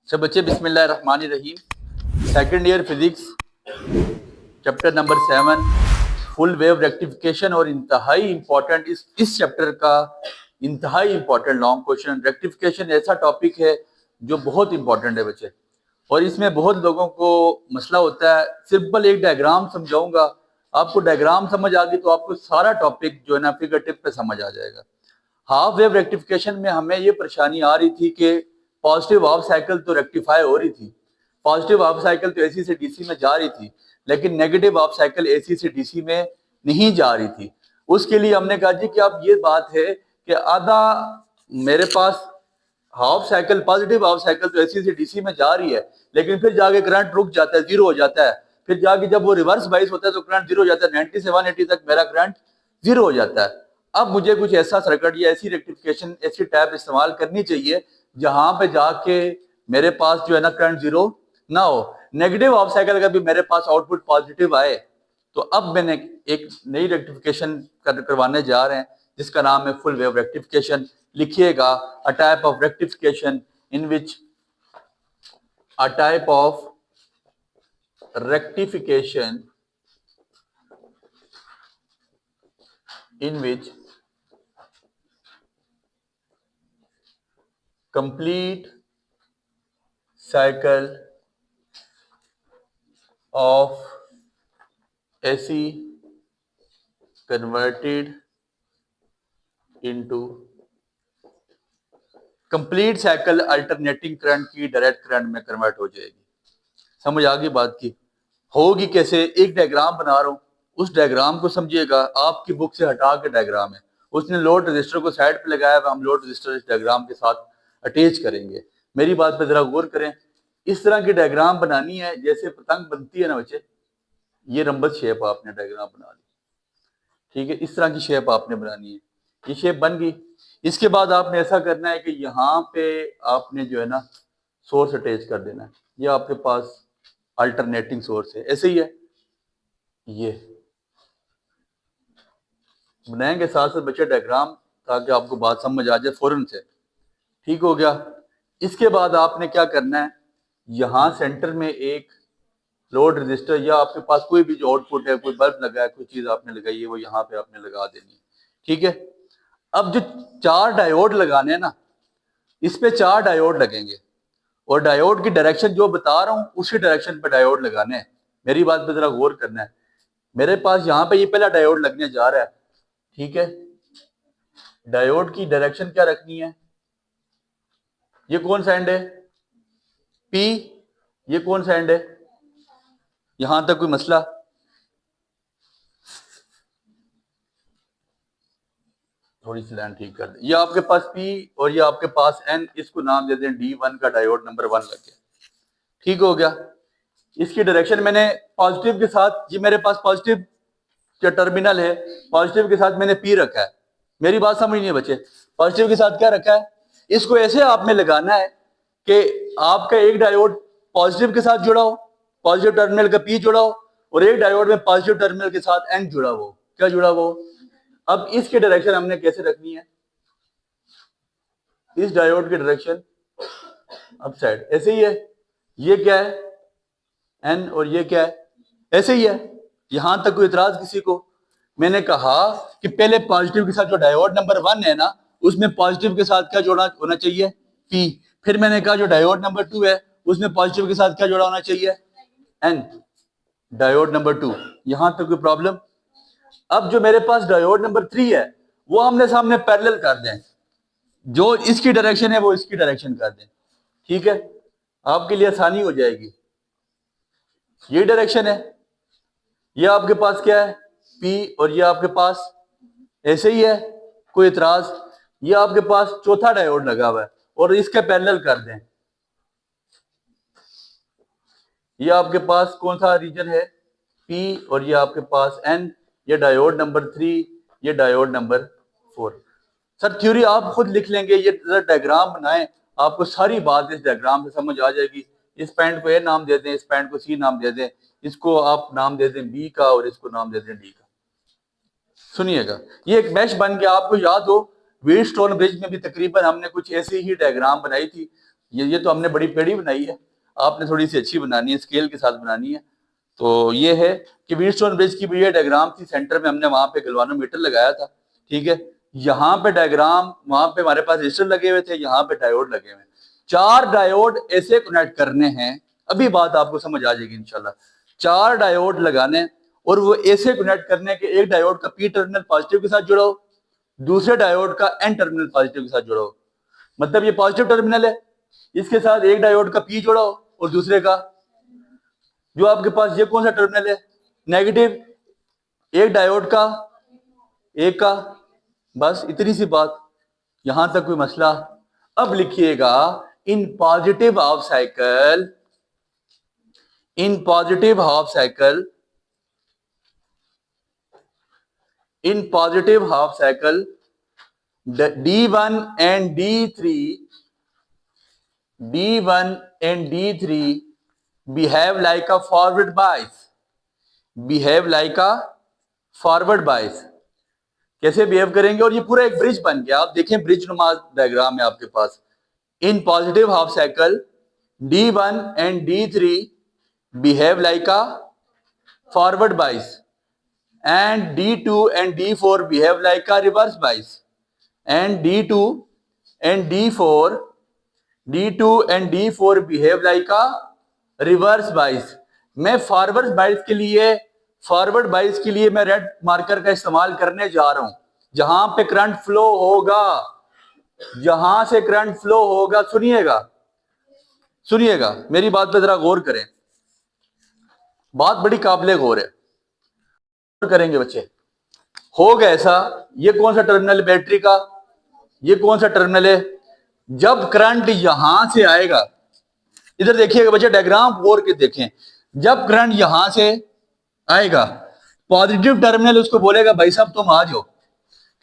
सब बच्चे बिस्मिल्लाहिर्रहमानिर्रहीम second year physics chapter number 7 full wave rectification और इंतहाई इंपॉर्टेंट इस चैप्टर का इंतहाई इंपॉर्टेंट लॉन्ग क्वेश्चन। रेक्टिफिकेशन ऐसा टॉपिक है जो बहुत इंपॉर्टेंट है बच्चे, और इसमें बहुत लोगों को मसला होता है। सिंपल एक डायग्राम समझाऊंगा, आपको डायग्राम समझ आ गई तो आपको सारा टॉपिक जो है ना फिगर टिप पे समझ आ जाएगा। हाफ वेव रेक्टिफिकेशन में हमें ये परेशानी आ रही थी कि पॉजिटिव हाफ साइकिल तो रेक्टिफाई हो रही थी, पॉजिटिव हाफ साइकिल तो एसी से डीसी में जा रही थी, लेकिन नेगेटिव हाफ साइकिल एसी से डीसी में नहीं जा रही थी। उसके लिए हमने कहा जी कि अब ये बात है कि आधा मेरे पास half cycle positive half cycle तो एसी से डीसी में जा रही है, लेकिन फिर जाके करंट रुक जाता है, जीरो हो जाता है। फिर जाके जब वो रिवर्स बाइस होता है तो करंट जीरो हो जाता है, 90 से 180 तक मेरा करंट जीरो हो जाता है। अब मुझे कुछ ऐसा सर्किट या ऐसी रेक्टिफिकेशन ऐसी टैप इस्तेमाल करनी चाहिए जहां पे जाके मेरे पास जो है ना करंट जीरो ना हो। नेगेटिव हाफ साइकिल का भी मेरे पास आउटपुट पॉजिटिव आए। तो अब मैंने एक नई रेक्टिफिकेशन करवाने जा रहे हैं जिसका नाम है फुल वेव रेक्टिफिकेशन। लिखिएगा a type of rectification in which a type of rectification in which complete cycle of AC converted into complete cycle alternating current की डायरेक्ट करंट में कन्वर्ट हो जाएगी। समझ आ गई बात की? होगी कैसे? एक डायग्राम बना रहा हूं, उस डायग्राम को समझिएगा। आपकी बुक से हटा के डायग्राम है, उसने लोड रजिस्टर को साइड पे लगाया हुआ, हम लोड रजिस्टर इस डायग्राम के साथ अटैच करेंगे। मेरी बात पे जरा गौर करें। इस तरह की डायग्राम बनानी है जैसे पतंग बनती है ना बच्चे, ये रंबस शेप आपने डायग्राम बना ली, ठीक है? इस तरह की शेप आपने बनानी है, ये शेप बन गई। इसके बाद आपने ऐसा करना है कि यहाँ पे आपने जो है ना सोर्स अटैच कर देना है। ये आपके पास अल्टरनेटिंग सोर्स है, ऐसे ही है। ये बनाएंगे साथ साथ बच्चे डायग्राम, ताकि आपको बात समझ आ जाए फौरन से। ठीक हो गया? इसके बाद आपने क्या करना है, यहाँ सेंटर में एक लोड रजिस्टर या आपके पास कोई भी जो आउटपुट है, कोई बल्ब लगा है, कोई चीज आपने लगाई है, वो यहाँ पे आपने लगा देनी है। ठीक है? अब जो 4 डायोड लगाने हैं ना, इस पे 4 डायोड लगेंगे, और डायोड की डायरेक्शन जो बता रहा हूं उसी डायरेक्शन पे डायोड लगाने हैं। मेरी बात पे जरा गौर करना है। मेरे पास यहाँ पे ये पहला डायोड लगने जा रहा है, ठीक है? डायोड की डायरेक्शन क्या रखनी है? ये कौन सा एंड है? पी। ये कौन सा एंड है? यहां तक कोई मसला? थोड़ी सी लाइन ठीक कर दे। ये आपके पास पी और ये आपके पास एन, इसको नाम दे दें D1 का डायोड नंबर 1 लग गया। ठीक हो गया? इसकी डायरेक्शन मैंने पॉजिटिव के साथ, ये मेरे पास पॉजिटिव जो टर्मिनल है, पॉजिटिव के साथ मैंने पी रखा है। मेरी बात समझ नहीं है बच्चे? पॉजिटिव के साथ क्या रखा है? इसको ऐसे आपने लगाना है कि आपका एक डायोड पॉजिटिव के साथ जुड़ा हो, पॉजिटिव टर्मिनल का पी जुड़ा हो, और एक डायोड में पॉजिटिव टर्मिनल के साथ एन जुड़ा हो। क्या जुड़ा हो? अब इसकी डायरेक्शन हमने कैसे रखनी है? इस डायोड की डायरेक्शन अप साइड, ऐसे ही है। ये क्या है? एन, और ये क्या है? ऐसे ही है। यहां तक कोई इतराज किसी को? मैंने कहा कि पहले पॉजिटिव के साथ जो डायोड नंबर 1 है ना, उसमें पॉजिटिव के साथ क्या जोड़ा होना चाहिए? पी। फिर मैंने कहा जो डायोड नंबर 2 है उसमें पॉजिटिव के साथ क्या जोड़ा होना चाहिए? एन। Diode number 2। यहां तक कोई प्रॉब्लम? अब जो मेरे पास डायोड नंबर 3 है वो हमने सामने पैरेलल कर दें, जो इसकी डायरेक्शन है वो इसकी डायरेक्शन कर दें। ठीक है? आपके लिए आसानी हो जाएगी। ये डायरेक्शन है, ये आपके पास क्या है? पी, और ये आपके पास ऐसे ही है। कोई इतराज? ये आपके पास चौथा डायोड लगा हुआ है और इसके पैरेलल कर दें। ये आपके पास कौन सा रीजन है? पी, और ये आपके पास एन। ये डायोड नंबर 3, ये डायोड नंबर 4। सर थ्योरी आप खुद लिख लेंगे, ये डायग्राम बनाएं, आपको सारी बात इस डायग्राम से समझ आ जाएगी। इस पॉइंट को ए नाम दे दें, इस पॉइंट को सी नाम दे दें, इसको आप नाम दे दें बी का, और इसको नाम दे दें डी का। सुनिएगा, ये एक मैश बन गया। आपको याद हो व्हीटस्टोन ब्रिज में भी तकरीबन हमने कुछ ऐसी ही डायग्राम बनाई थी। ये तो हमने बड़ी पेड़ी बनाई है, आपने थोड़ी सी अच्छी बनानी है, स्केल के साथ बनानी है। तो ये है कि व्हीटस्टोन ब्रिज की भी ये डायग्राम थी, सेंटर में हमने वहां पे गैल्वानोमीटर लगाया था, ठीक है। यहाँ पे डायग्राम, वहां पे हमारे पास रजिस्टर लगे हुए थे, यहाँ पे डायोड लगे हुए, 4 डायोड ऐसे कनेक्ट करने हैं। अभी बात आपको समझ आ जाएगी इंशाल्लाह। 4 डायोड लगाने और वो ऐसे कनेक्ट करने के एक डायोड का पी टर्मिनल पॉजिटिव के साथ जुड़ा हो, दूसरे डायोड का एन टर्मिनल पॉजिटिव के साथ जुड़ा हो। मतलब ये पॉजिटिव टर्मिनल है, इसके साथ एक डायोड का पी जोड़ा हो और दूसरे का, जो आपके पास ये कौन सा टर्मिनल है, नेगेटिव, एक डायोड का एक का, बस इतनी सी बात, यहां तक कोई मसला। अब लिखिएगा इन positive half cycle, in positive half cycle, in positive half cycle D1 and D3, D1 and D3 behave like a forward bias, behave like a forward bias। कैसे बिहेव करेंगे, और ये पूरा एक ब्रिज बन गया, आप देखें ब्रिज नुमा डायग्राम है आपके पास। In positive half cycle D1 and D3 behave like a forward bias and D2 and D4 behave like a reverse bias and D2 and D4 and D4 behave like a reverse bias। मैं forward बाइस के लिए, forward बाइस के लिए मैं red marker का इस्तेमाल करने जा रहा हूं। जहां पे करंट फ्लो होगा, जहां से करंट फ्लो होगा, सुनिएगा सुनिएगा मेरी बात पे जरा गौर करें, बात बड़ी काबिले गौर है, गौर करेंगे बच्चे। होगा ऐसा, ये कौन सा टर्मिनल बैटरी का, ये कौन सा टर्मिनल है, जब करंट यहां से आएगा, इधर देखिएगा बच्चे डायग्राम गौर के देखें, जब करंट यहां से आएगा, पॉजिटिव टर्मिनल उसको बोलेगा भाई साहब तुम आ जाओ,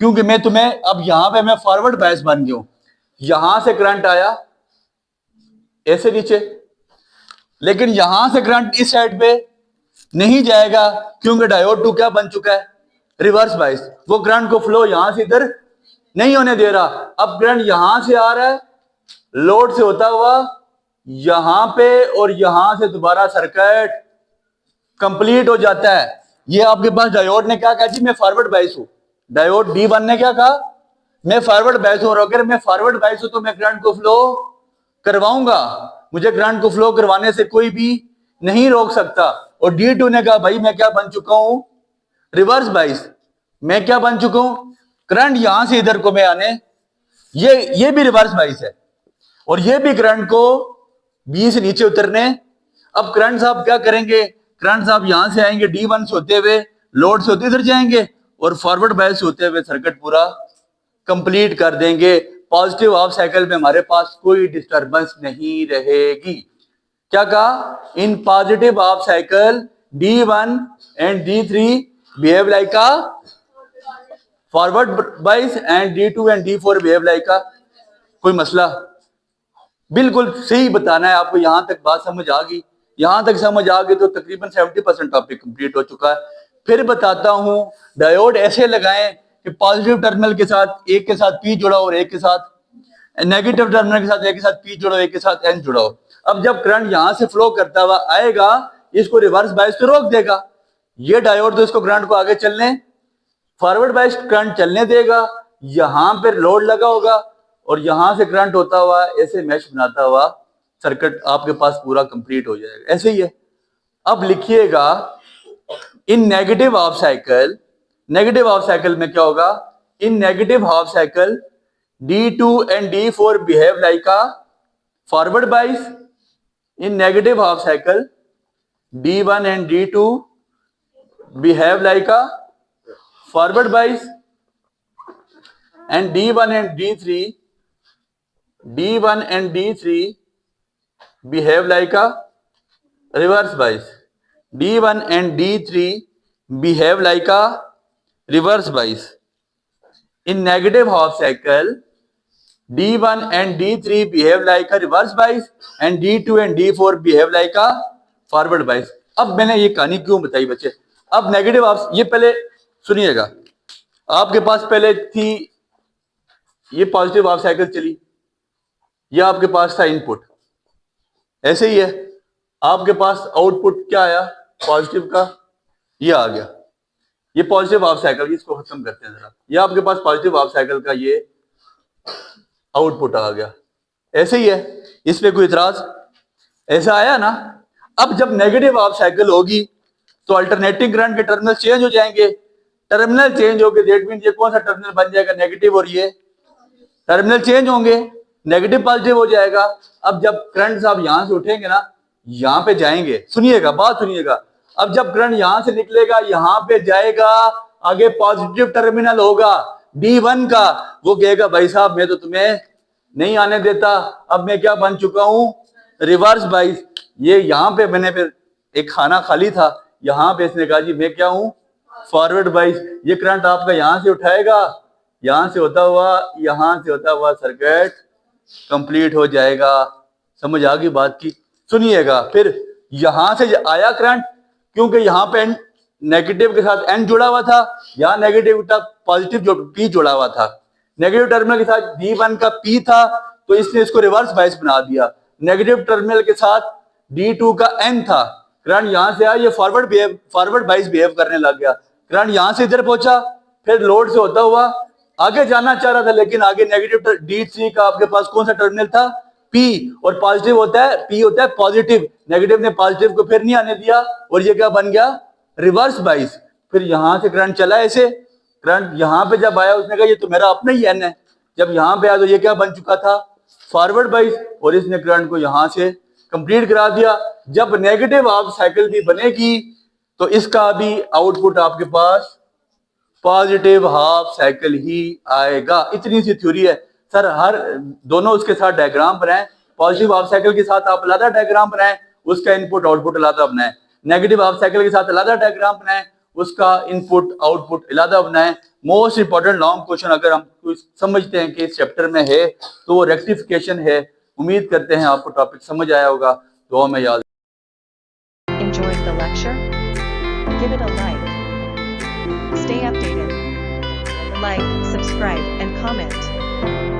क्योंकि मैं तुम्हें अब यहां पे मैं फॉरवर्ड बायस बन गया हूं। यहां से करंट आया ऐसे नीचे, लेकिन यहां से करंट इस साइड पे नहीं जाएगा, क्योंकि डायोड 2 क्या बन चुका है, रिवर्स बायस। वो करंट को फ्लो यहां से इधर नहीं होने दे रहा। अब करंट यहां से आ रहा है, लोड से होता हुआ यहां पे, और यहां से दोबारा सर्किट कंप्लीट हो जाता है। ये आपके पास डायोड ने क्या कहा जी, मैं फॉरवर्ड बायस हूं। डायोड D1 ने क्या कहा, मैं फॉरवर्ड बायस हूं, और अगर मैं फॉरवर्ड बायस हूं तो मैं करंट को फ्लो करवाऊंगा, मुझे करंट को फ्लो करवाने से कोई भी नहीं रोक सकता। और D2 ने कहा भाई मैं क्या बन चुका हूं, रिवर्स बायस। मैं क्या बन चुका हूं, करंट यहां से इधर को मैं आने, ये भी रिवर्स बायस है, और ये भी करंट को B से नीचे उतरने। अब करंट साहब क्या करेंगे, करंट साहब यहां से आएंगे D1 से होते हुए, लोड से होते इधर जाएंगे, और फॉरवर्ड बायस होते हुए सर्किट पूरा कंप्लीट कर देंगे। पॉजिटिव हाफ साइकिल में हमारे पास कोई डिस्टरबेंस नहीं रहेगी। क्या कहा, इन positive half cycle D1 and D3 behave like a forward bias and D2 and D4 behave like अ, कोई मसला, बिल्कुल सही बताना है आपको। यहां तक बात समझ आ गई, यहां तक समझ आ गई तो तकरीबन 70% टॉपिक कंप्लीट हो चुका है। फिर बताता हूं, डायोड ऐसे लगाएं कि पॉजिटिव टर्मिनल के साथ एक के साथ पी जुड़ा हो और एक के साथ, नेगेटिव टर्मिनल के साथ एक के साथ पी जुड़ा हो, एक के साथ एन जुड़ा हो। अब जब करंट यहां से फ्लो करता हुआ आएगा, इसको रिवर्स बायस तो रोक देगा, ये डायोड तो इसको करंट को आगे चलने, फॉरवर्ड बायस करंट चलने देगा। यहां पर लोड लगा होगा और यहां से करंट होता हुआ ऐसे मैश बनाता हुआ सर्किट आपके पास पूरा कंप्लीट हो जाएगा। ऐसे ही है। अब लिखिएगा in negative half cycle, negative half cycle में क्या होगा, in negative half cycle D2 and D4 behave like a forward bias। in negative half cycle D1 and D2 behave like a forward bias and D1 and D3 behave like a reverse bias। D1 and D3 behave like a reverse bias। in negative half cycle D1 and D3 behave like a reverse bias and D2 and D4 behave like a forward bias। अब मैंने ये कहानी क्यों बताई बच्चे, अब negative half, ये पहले सुनिएगा, आपके पास पहले थी ये पॉजिटिव हाफ साइकिल चली, ये आपके पास था इनपुट, ऐसे ही है। आपके पास आउटपुट क्या आया पॉजिटिव का, ये आ गया, ये पॉजिटिव हाफ साइकिल, इसको खत्म करते हैं जरा। ये आपके पास पॉजिटिव हाफ साइकिल का ये आउटपुट आ गया, ऐसे ही है। इसमें कोई इतराज ऐसा आया ना। अब जब नेगेटिव हाफ साइकिल होगी तो अल्टरनेटिंग करंट के टर्मिनल चेंज हो जाएंगे। टर्मिनल चेंज हो गए, दैट मीन ये कौन सा टर्मिनल बन जाएगा, नेगेटिव, और ये टर्मिनल चेंज होंगे, नेगेटिव पॉजिटिव हो जाएगा। अब जब करंट साहब यहां से उठेंगे ना, यहां पे जाएंगे, सुनिएगा बात सुनिएगा। अब जब करंट यहां से निकलेगा, यहां पे जाएगा, आगे पॉजिटिव टर्मिनल होगा D1 का, वो कहेगा भाई साहब मैं तो तुम्हें नहीं आने देता, अब मैं क्या बन चुका हूं, रिवर्स बाइस। ये यहां पे मैंने फिर एक खाना खाली था, यहां पे इसने कहा जी मैं क्या हूं, फॉरवर्ड बाइस। ये करंट आपका यहां से उठाएगा, यहां से होता हुआ सर्किट कंप्लीट हो जाएगा। समझ आ गई बात की? सुनिएगा, फिर यहां से आया करंट, क्योंकि यहां पे नेगेटिव के साथ N जुड़ा हुआ था, यहां नेगेटिव का पॉजिटिव जो P जुड़ा हुआ था, नेगेटिव टर्मिनल के साथ D1 का P था, तो इसने इसको रिवर्स बाइस बना दिया। नेगेटिव टर्मिनल के साथ D2 का N था, करंट यहां से आया, ये फॉरवर्ड बाइस बिहेव करने लग गया। करंट यहां से इधर पहुंचा, फिर लोड से होता हुआ आगे जाना चाह रहा था, लेकिन आगे नेगेटिव D3 का आपके पास कौन सा टर्मिनल था, P, और पॉजिटिव होता है, P होता है पॉजिटिव, नेगेटिव ने पॉजिटिव को फिर नहीं आने दिया, और ये क्या बन गया, रिवर्स बाइस। फिर यहां से करंट चला ऐसे, करंट यहां पे जब आया उसने कहा ये तो मेरा अपना ही N है, जब यहां पे आया तो ये क्या बन चुका था, फॉरवर्ड बाइस, और इसने करंट को यहां से कंप्लीट करा दिया। जब नेगेटिव हाफ साइकिल भी बनेगी तो इसका भी आउटपुट आपके पास पॉजिटिव हाफ साइकिल ही आएगा। इतनी सी थ्योरी है सर, हर दोनों उसके साथ डायग्राम बनाएं, पॉजिटिव हाफ साइकिल के साथ आप अलग डायग्राम बनाएं, उसका इनपुट आउटपुट अलग बनाएं, नेगेटिव हाफ साइकिल के साथ अलग डायग्राम बनाएं, उसका इनपुट आउटपुट अलग बनाएं। मोस्ट इंपॉर्टेंट लॉन्ग क्वेश्चन अगर हम समझते हैं कि इस चैप्टर में है तो वो रेक्टिफिकेशन है। उम्मीद करते हैं आपको टॉपिक समझ आया होगा, दुआ में याद। Enjoyed the lecture? Give it a like. Stay updated. Like, subscribe, and comment.